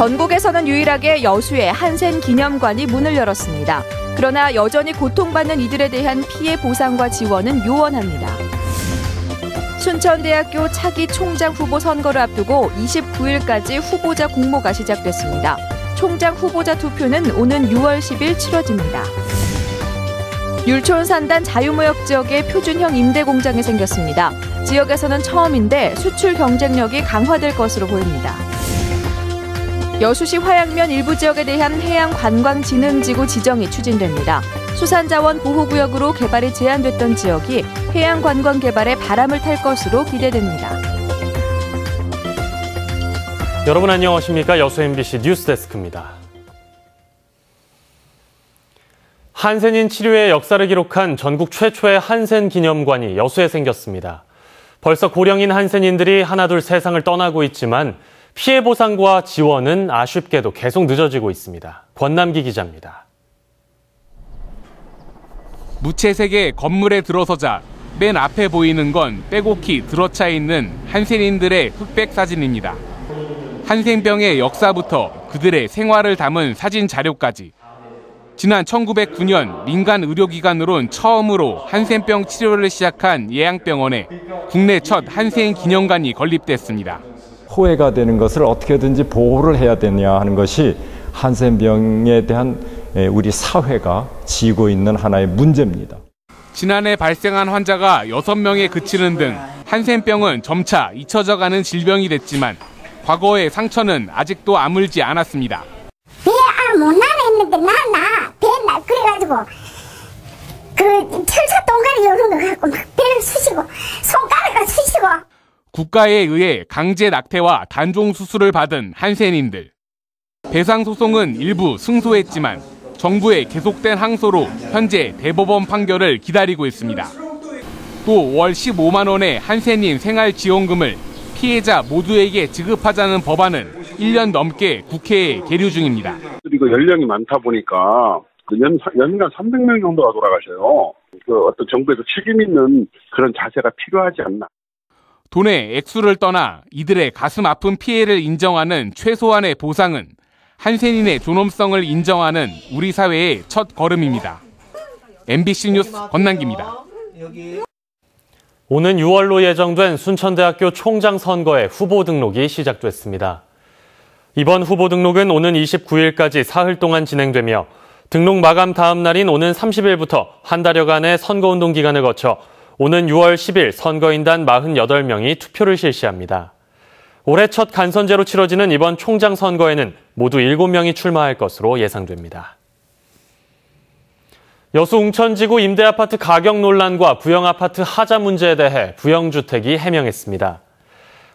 전국에서는 유일하게 여수의 한센 기념관이 문을 열었습니다. 그러나 여전히 고통받는 이들에 대한 피해 보상과 지원은 요원합니다. 순천대학교 차기 총장 후보 선거를 앞두고 29일까지 후보자 공모가 시작됐습니다. 총장 후보자 투표는 오는 6월 10일 치러집니다. 율촌 산단 자유무역 지역에 표준형 임대 공장이 생겼습니다. 지역에서는 처음인데 수출 경쟁력이 강화될 것으로 보입니다. 여수시 화양면 일부 지역에 대한 해양관광진흥지구 지정이 추진됩니다. 수산자원 보호구역으로 개발이 제한됐던 지역이 해양관광 개발에 바람을 탈 것으로 기대됩니다. 여러분 안녕하십니까? 여수 MBC 뉴스데스크입니다. 한센인 치료의 역사를 기록한 전국 최초의 한센 기념관이 여수에 생겼습니다. 벌써 고령인 한센인들이 하나둘 세상을 떠나고 있지만 피해 보상과 지원은 아쉽게도 계속 늦어지고 있습니다. 권남기 기자입니다. 무채색의 건물에 들어서자 맨 앞에 보이는 건 빼곡히 들어차 있는 한센인들의 흑백 사진입니다. 한센병의 역사부터 그들의 생활을 담은 사진 자료까지. 지난 1909년 민간 의료기관으론 처음으로 한센병 치료를 시작한 예양병원에 국내 첫 한센 기념관이 건립됐습니다. 호해가 되는 것을 어떻게든지 보호를 해야 되냐 하는 것이 한센병에 대한 우리 사회가 지고 있는 하나의 문제입니다. 지난해 발생한 환자가 6명에 그치는 등 한센병은 점차 잊혀져가는 질병이 됐지만 과거의 상처는 아직도 아물지 않았습니다. 배 못 나라 했는데 배날 그래가지고 그 철사 동가리 이런 거 갖고 막 배를 쑤시고 손가락을 쑤시고. 국가에 의해 강제 낙태와 단종 수술을 받은 한센인들. 배상 소송은 일부 승소했지만 정부의 계속된 항소로 현재 대법원 판결을 기다리고 있습니다. 또 월 15만 원의 한센인 생활지원금을 피해자 모두에게 지급하자는 법안은 1년 넘게 국회에 계류 중입니다. 그리고 연령이 많다 보니까 연간 300명 정도가 돌아가셔요. 어떤 정부에서 책임 있는 그런 자세가 필요하지 않나. 돈의 액수를 떠나 이들의 가슴 아픈 피해를 인정하는 최소한의 보상은 한센인의 존엄성을 인정하는 우리 사회의 첫 걸음입니다. MBC 뉴스 권남기입니다. 오는 6월로 예정된 순천대학교 총장 선거에 후보 등록이 시작됐습니다. 이번 후보 등록은 오는 29일까지 사흘 동안 진행되며 등록 마감 다음 날인 오는 30일부터 한 달여간의 선거운동 기간을 거쳐 오는 6월 10일 선거인단 48명이 투표를 실시합니다. 올해 첫 간선제로 치러지는 이번 총장 선거에는 모두 7명이 출마할 것으로 예상됩니다. 여수 웅천지구 임대아파트 가격 논란과 부영아파트 하자 문제에 대해 부영주택이 해명했습니다.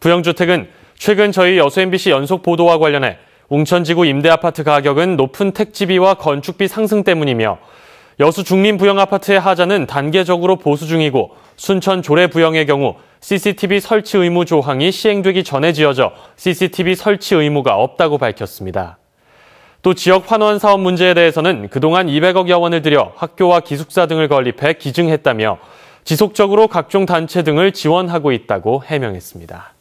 부영주택은 최근 저희 여수 MBC 연속 보도와 관련해 웅천지구 임대아파트 가격은 높은 택지비와 건축비 상승 때문이며 여수 중림 부영아파트의 하자는 단계적으로 보수 중이고 순천 조례 부영의 경우 CCTV 설치 의무 조항이 시행되기 전에 지어져 CCTV 설치 의무가 없다고 밝혔습니다. 또 지역 환원 사업 문제에 대해서는 그동안 200억여 원을 들여 학교와 기숙사 등을 건립해 기증했다며 지속적으로 각종 단체 등을 지원하고 있다고 해명했습니다.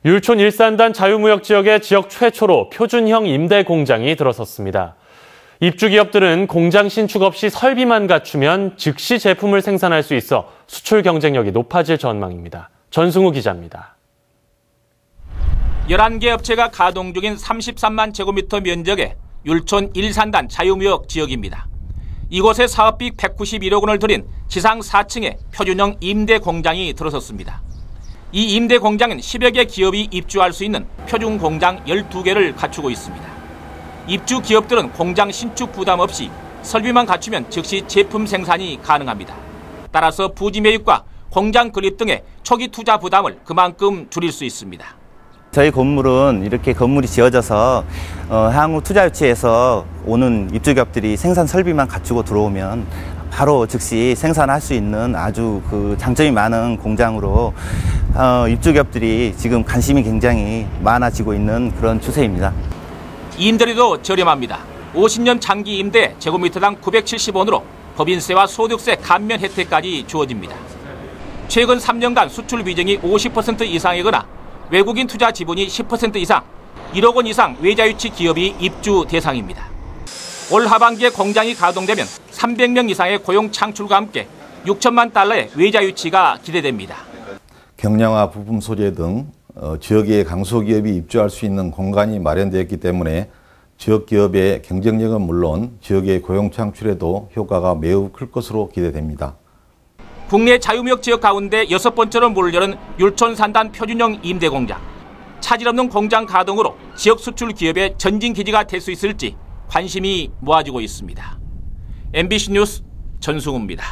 율촌 일산단 자유무역 지역의 지역 최초로 표준형 임대 공장이 들어섰습니다. 입주기업들은 공장 신축 없이 설비만 갖추면 즉시 제품을 생산할 수 있어 수출 경쟁력이 높아질 전망입니다. 전승우 기자입니다. 11개 업체가 가동 중인 33만 제곱미터 면적의 율촌 일산단 자유무역 지역입니다. 이곳에 사업비 191억 원을 들인 지상 4층의 표준형 임대 공장이 들어섰습니다. 이 임대 공장은 10여 개 기업이 입주할 수 있는 표준 공장 12개를 갖추고 있습니다. 입주 기업들은 공장 신축 부담 없이 설비만 갖추면 즉시 제품 생산이 가능합니다. 따라서 부지 매입과 공장 건립 등의 초기 투자 부담을 그만큼 줄일 수 있습니다. 저희 건물은 이렇게 건물이 지어져서 향후 투자 유치에서 오는 입주기업들이 생산 설비만 갖추고 들어오면 바로 즉시 생산할 수 있는 아주 장점이 많은 공장으로 입주기업들이 지금 관심이 굉장히 많아지고 있는 그런 추세입니다. 임대료도 저렴합니다. 50년 장기 임대 제곱미터당 970원으로 법인세와 소득세 감면 혜택까지 주어집니다. 최근 3년간 수출 비중이 50% 이상이거나 외국인 투자 지분이 10% 이상, 1억 원 이상 외자유치 기업이 입주 대상입니다. 올 하반기에 공장이 가동되면 300명 이상의 고용 창출과 함께 6천만 달러의 외자유치가 기대됩니다. 경량화 부품 소재 등 지역의 강소기업이 입주할 수 있는 공간이 마련되었기 때문에 지역 기업의 경쟁력은 물론 지역의 고용 창출에도 효과가 매우 클 것으로 기대됩니다. 국내 자유무역 지역 가운데 6번째로 문을 여는 율촌 산단 표준형 임대 공장. 차질 없는 공장 가동으로 지역 수출 기업의 전진 기지가 될 수 있을지 관심이 모아지고 있습니다. MBC 뉴스 전승우입니다.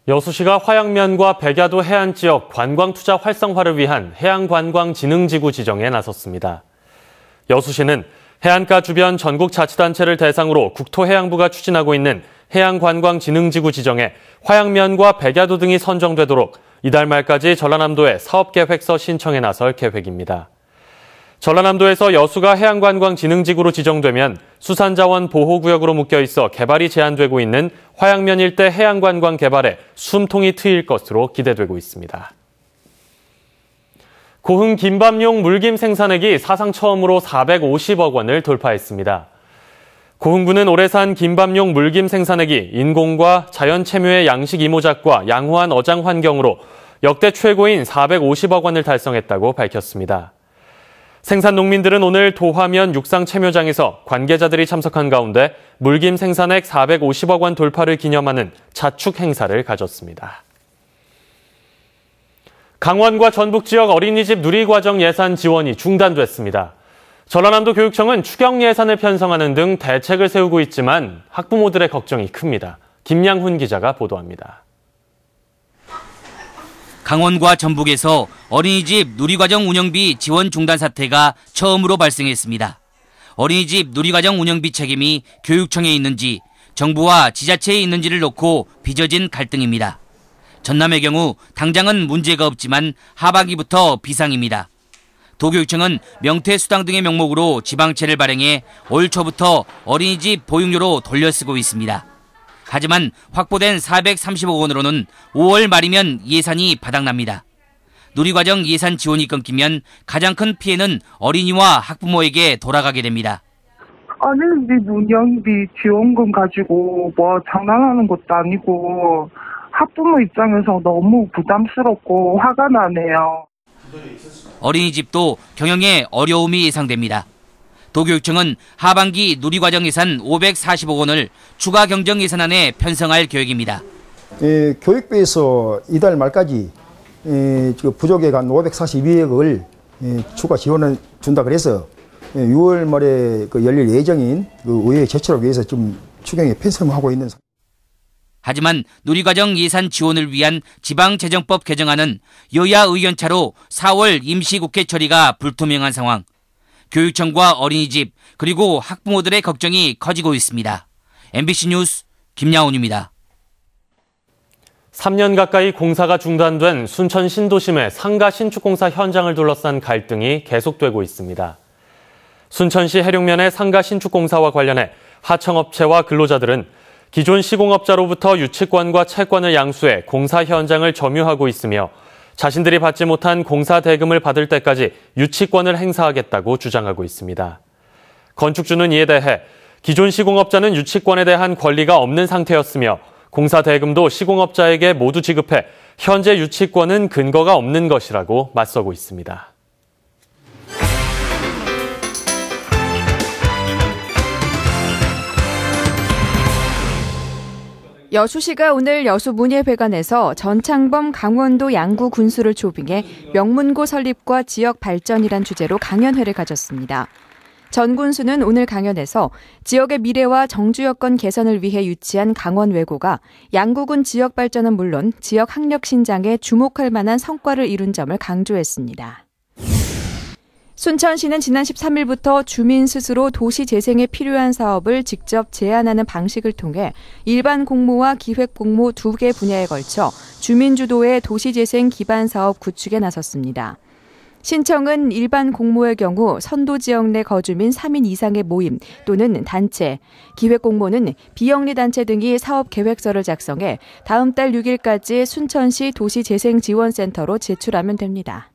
여수시가 화양면과 백야도 해안 지역 관광 투자 활성화를 위한 해양관광진흥지구 지정에 나섰습니다. 여수시는 해안가 주변 전국자치단체를 대상으로 국토해양부가 추진하고 있는 해양관광진흥지구 지정에 화양면과 백야도 등이 선정되도록 이달 말까지 전라남도에 사업계획서 신청에 나설 계획입니다. 전라남도에서 여수가 해양관광진흥지구로 지정되면 수산자원 보호구역으로 묶여있어 개발이 제한되고 있는 화양면 일대 해양관광 개발에 숨통이 트일 것으로 기대되고 있습니다. 고흥 김밥용 물김 생산액이 사상 처음으로 450억 원을 돌파했습니다. 고흥군은 올해 산 김밥용 물김 생산액이 인공과 자연 체묘의 양식 이모작과 양호한 어장 환경으로 역대 최고인 450억 원을 달성했다고 밝혔습니다. 생산 농민들은 오늘 도화면 육상 체묘장에서 관계자들이 참석한 가운데 물김 생산액 450억 원 돌파를 기념하는 자축 행사를 가졌습니다. 강원과 전북 지역 어린이집 누리과정 예산 지원이 중단됐습니다. 전라남도 교육청은 추경 예산을 편성하는 등 대책을 세우고 있지만 학부모들의 걱정이 큽니다. 김양훈 기자가 보도합니다. 강원과 전북에서 어린이집 누리과정 운영비 지원 중단 사태가 처음으로 발생했습니다. 어린이집 누리과정 운영비 책임이 교육청에 있는지 정부와 지자체에 있는지를 놓고 빚어진 갈등입니다. 전남의 경우 당장은 문제가 없지만 하반기부터 비상입니다. 도교육청은 명태수당 등의 명목으로 지방채를 발행해 올 초부터 어린이집 보육료로 돌려쓰고 있습니다. 하지만 확보된 430억 원으로는 5월 말이면 예산이 바닥납니다. 누리과정 예산 지원이 끊기면 가장 큰 피해는 어린이와 학부모에게 돌아가게 됩니다. 어린이집 운영비 지원금 가지고 뭐 장난하는 것도 아니고 학부모 입장에서 너무 부담스럽고 화가 나네요. 어린이집도 경영에 어려움이 예상됩니다. 도교육청은 하반기 누리과정 예산 540억 원을 추가 경정 예산안에 편성할 계획입니다. 교육부에서 이달 말까지 부족액 한 542억을 추가 지원을 준다 그래서 6월 말에 열릴 예정인 의회 제출을 위해서 좀 추경에 편성하고 있는 상황입니다. 하지만 누리과정 예산 지원을 위한 지방재정법 개정안은 여야 의견차로 4월 임시국회 처리가 불투명한 상황. 교육청과 어린이집 그리고 학부모들의 걱정이 커지고 있습니다. MBC 뉴스 김야훈입니다. 3년 가까이 공사가 중단된 순천 신도심의 상가 신축공사 현장을 둘러싼 갈등이 계속되고 있습니다. 순천시 해룡면의 상가 신축공사와 관련해 하청업체와 근로자들은 기존 시공업자로부터 유치권과 채권을 양수해 공사 현장을 점유하고 있으며 자신들이 받지 못한 공사 대금을 받을 때까지 유치권을 행사하겠다고 주장하고 있습니다. 건축주는 이에 대해 기존 시공업자는 유치권에 대한 권리가 없는 상태였으며 공사 대금도 시공업자에게 모두 지급해 현재 유치권은 근거가 없는 것이라고 맞서고 있습니다. 여수시가 오늘 여수문예회관에서 전창범 강원도 양구 군수를 초빙해 명문고 설립과 지역 발전이란 주제로 강연회를 가졌습니다. 전 군수는 오늘 강연에서 지역의 미래와 정주 여건 개선을 위해 유치한 강원외고가 양구군 지역 발전은 물론 지역 학력 신장에 주목할 만한 성과를 이룬 점을 강조했습니다. 순천시는 지난 13일부터 주민 스스로 도시 재생에 필요한 사업을 직접 제안하는 방식을 통해 일반 공모와 기획 공모 2개 분야에 걸쳐 주민 주도의 도시 재생 기반 사업 구축에 나섰습니다. 신청은 일반 공모의 경우 선도 지역 내 거주민 3인 이상의 모임 또는 단체, 기획 공모는 비영리 단체 등이 사업 계획서를 작성해 다음 달 6일까지 순천시 도시재생지원센터로 제출하면 됩니다.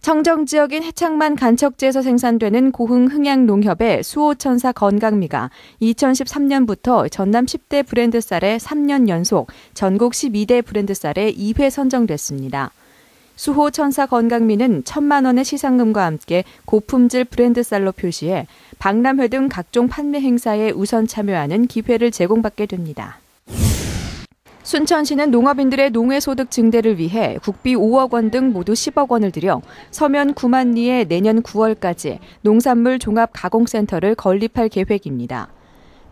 청정 지역인 해창만 간척지에서 생산되는 고흥 흥양농협의 수호천사 건강미가 2013년부터 전남 10대 브랜드 쌀에 3년 연속 전국 12대 브랜드 쌀에 2회 선정됐습니다. 수호천사 건강미는 1,000만 원의 시상금과 함께 고품질 브랜드 쌀로 표시해 박람회 등 각종 판매 행사에 우선 참여하는 기회를 제공받게 됩니다. 순천시는 농업인들의 농해소득 증대를 위해 국비 5억 원 등 모두 10억 원을 들여 서면 9만 리에 내년 9월까지 농산물 종합가공센터를 건립할 계획입니다.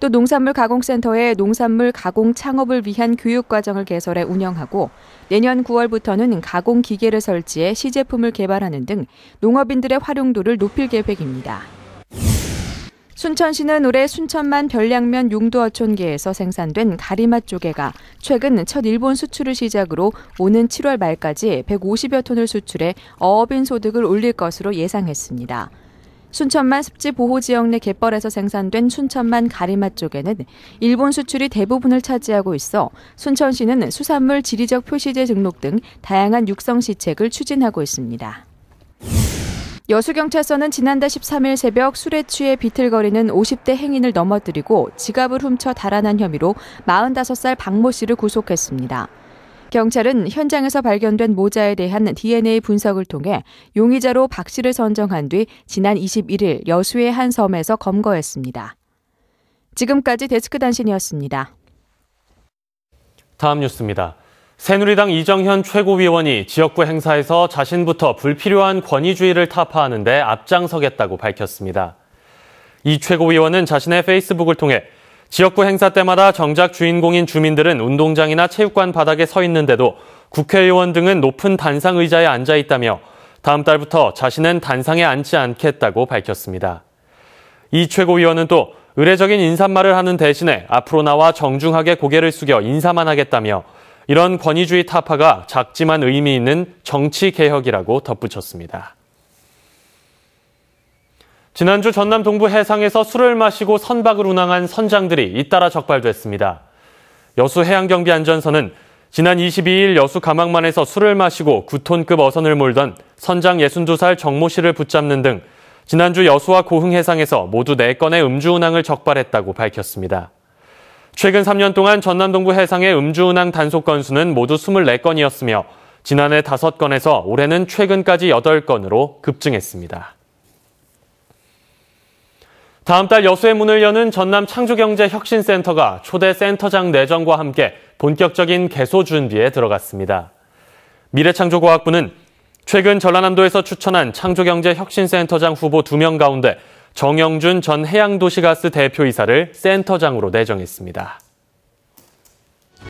또 농산물 가공센터에 농산물 가공 창업을 위한 교육과정을 개설해 운영하고 내년 9월부터는 가공기계를 설치해 시제품을 개발하는 등 농업인들의 활용도를 높일 계획입니다. 순천시는 올해 순천만 별량면 용도어촌계에서 생산된 가리맛 조개가 최근 첫 일본 수출을 시작으로 오는 7월 말까지 150여 톤을 수출해 어업인 소득을 올릴 것으로 예상했습니다. 순천만 습지보호지역 내 갯벌에서 생산된 순천만 가리맛 조개는 일본 수출이 대부분을 차지하고 있어 순천시는 수산물 지리적 표시제 등록 등 다양한 육성 시책을 추진하고 있습니다. 여수경찰서는 지난달 13일 새벽 술에 취해 비틀거리는 50대 행인을 넘어뜨리고 지갑을 훔쳐 달아난 혐의로 45살 박모 씨를 구속했습니다. 경찰은 현장에서 발견된 모자에 대한 DNA 분석을 통해 용의자로 박 씨를 선정한 뒤 지난 21일 여수의 한 섬에서 검거했습니다. 지금까지 데스크 단신이었습니다. 다음 뉴스입니다. 새누리당 이정현 최고위원이 지역구 행사에서 자신부터 불필요한 권위주의를 타파하는 데 앞장서겠다고 밝혔습니다. 이 최고위원은 자신의 페이스북을 통해 지역구 행사 때마다 정작 주인공인 주민들은 운동장이나 체육관 바닥에 서 있는데도 국회의원 등은 높은 단상 의자에 앉아 있다며 다음 달부터 자신은 단상에 앉지 않겠다고 밝혔습니다. 이 최고위원은 또 의례적인 인사말을 하는 대신에 앞으로 나와 정중하게 고개를 숙여 인사만 하겠다며 이런 권위주의 타파가 작지만 의미 있는 정치개혁이라고 덧붙였습니다. 지난주 전남 동부 해상에서 술을 마시고 선박을 운항한 선장들이 잇따라 적발됐습니다. 여수해양경비안전선은 지난 22일 여수 가망만에서 술을 마시고 9톤급 어선을 몰던 선장 62살 정모 씨를 붙잡는 등 지난주 여수와 고흥 해상에서 모두 4건의 음주운항을 적발했다고 밝혔습니다. 최근 3년 동안 전남 동부 해상의 음주운항 단속 건수는 모두 24건이었으며 지난해 5건에서 올해는 최근까지 8건으로 급증했습니다. 다음 달 여수의 문을 여는 전남 창조경제혁신센터가 초대 센터장 내정과 함께 본격적인 개소 준비에 들어갔습니다. 미래창조과학부는 최근 전라남도에서 추천한 창조경제혁신센터장 후보 2명 가운데 정영준 전 해양도시가스 대표이사를 센터장으로 내정했습니다.